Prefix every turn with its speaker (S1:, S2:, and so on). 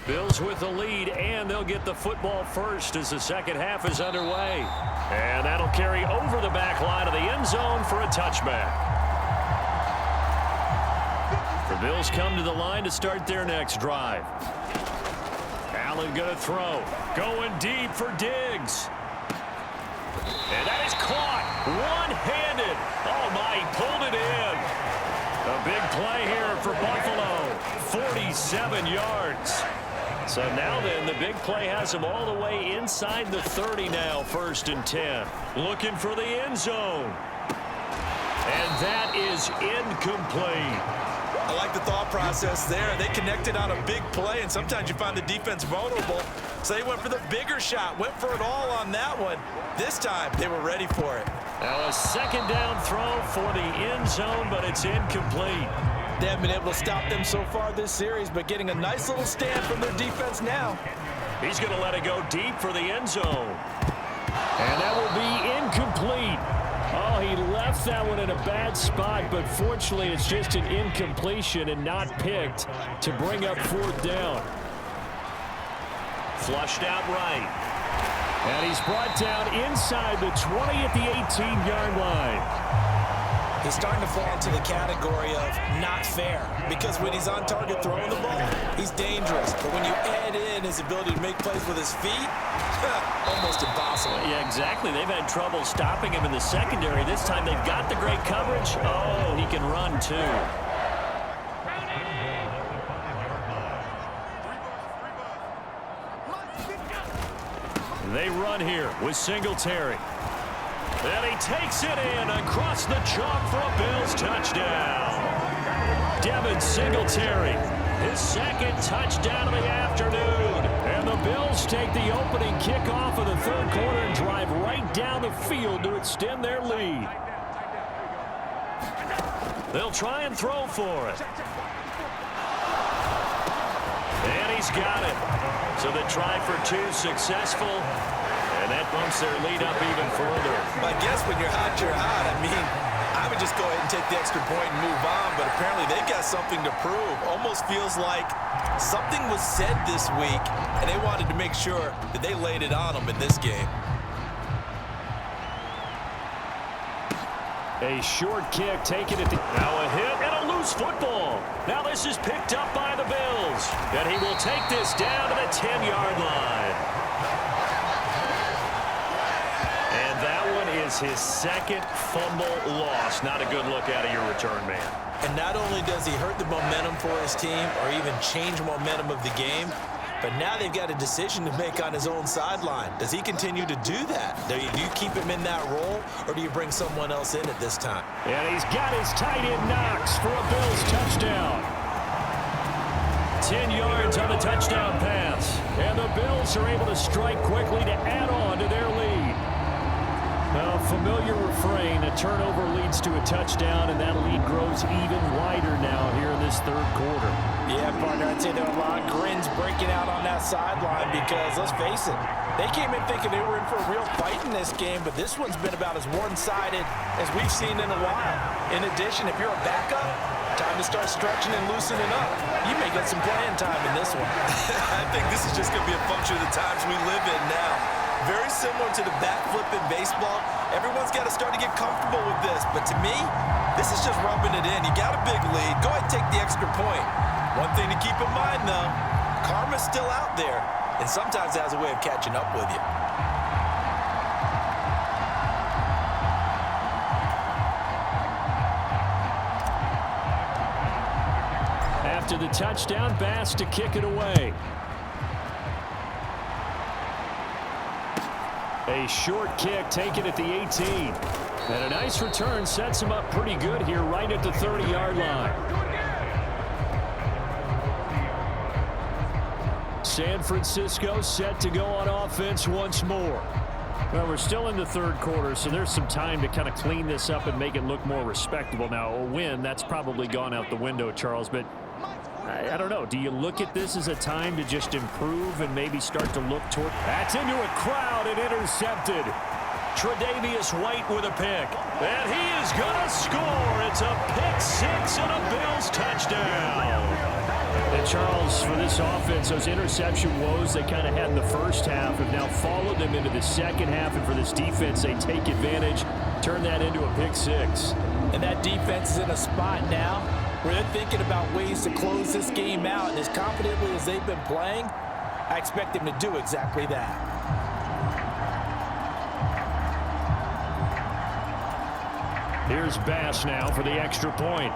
S1: Bills with the lead, and they'll get the football first as the second half is underway. And that'll carry over the back line of the end zone for a touchback. The Bills come to the line to start their next drive. Allen going to throw. Going deep for Diggs. And that is caught. One-handed. Oh, my, he pulled it in. A big play here for Buffalo. 47 yards. So now then, the big play has him all the way inside the 30 now, 1st and 10. Looking for the end zone. And that is incomplete.
S2: I like the thought process there. They connected on a big play, and sometimes you find the defense vulnerable. So they went for the bigger shot, went for it all on that one. This time, they were ready for it.
S1: Now a second down throw for the end zone, but it's incomplete.
S2: They haven't been able to stop them so far this series, but getting a nice little stand from their defense now.
S1: He's going to let it go deep for the end zone. And that will be incomplete. Oh, he left that one in a bad spot, but fortunately it's just an incompletion and not picked to bring up 4th down. Flushed out right. And he's brought down inside the 20 at the 18-yard line.
S2: He's starting to fall into the category of not fair, because when he's on target throwing the ball, he's dangerous. But when you add in his ability to make plays with his feet, almost impossible.
S1: Yeah, exactly. They've had trouble stopping him in the secondary. This time they've got the great coverage. Oh, he can run too. They run here with Singletary. And he takes it in across the chalk for a Bills touchdown. Devin Singletary, his second touchdown of the afternoon. And the Bills take the opening kickoff of the 3rd quarter and drive right down the field to extend their lead. They'll try and throw for it. And he's got it. So the try for 2 successful. And that bumps their lead up even further.
S2: I guess when you're hot, you're hot. I mean, I would just go ahead and take the extra point and move on, but apparently they've got something to prove. Almost feels like something was said this week, and they wanted to make sure that they laid it on them in this game.
S1: A short kick taken at the... Now a hit and a loose football. Now this is picked up by the Bills. And he will take this down to the 10-yard line. And that one is his second fumble loss. Not a good look out of your return man.
S2: And not only does he hurt the momentum for his team or even change momentum of the game, but now they've got a decision to make on his own sideline. Does he continue to do that? Do you keep him in that role, or do you bring someone else in at this time?
S1: And he's got his tight end Knox for a Bills touchdown. 10 yards on the touchdown pass. And the Bills are able to strike quickly to add on to their lead. A familiar refrain, a turnover leads to a touchdown, and that lead grows even wider now here in this 3rd quarter.
S2: Yeah, partner, I'd say there are a lot of grins breaking out on that sideline because, let's face it, they came in thinking they were in for a real fight in this game, but this one's been about as one-sided as we've seen in a while. In addition, if you're a backup, time to start stretching and loosening up. You may get some playing time in this one. I think this is just going to be a function of the times we live in now. Very similar to the backflip in baseball. Everyone's got to start to get comfortable with this. But to me, this is just rubbing it in. You got a big lead. Go ahead and take the extra point. One thing to keep in mind, though, karma's still out there. And sometimes it has a way of catching up with you.
S1: After the touchdown, Bass to kick it away. A short kick taken at the 18. And a nice return sets him up pretty good here right at the 30-yard line. San Francisco set to go on offense once more. Well, we're still in the 3rd quarter, so there's some time to kind of clean this up and make it look more respectable. Now, a win, that's probably gone out the window, Charles, but I don't know. Do you look at this as a time to just improve and maybe start to look toward... That's into a crowd and intercepted. Tre'Davious White with a pick. And he is going to score. It's a pick 6 and a Bills touchdown. And Charles, for this offense, those interception woes they kind of had in the first half have now followed them into the second half. And for this defense, they take advantage, turn that into a pick six.
S2: And that defense is in a spot now where they're thinking about ways to close this game out. And as confidently as they've been playing, I expect them to do exactly that.
S1: Here's Bass now for the extra point.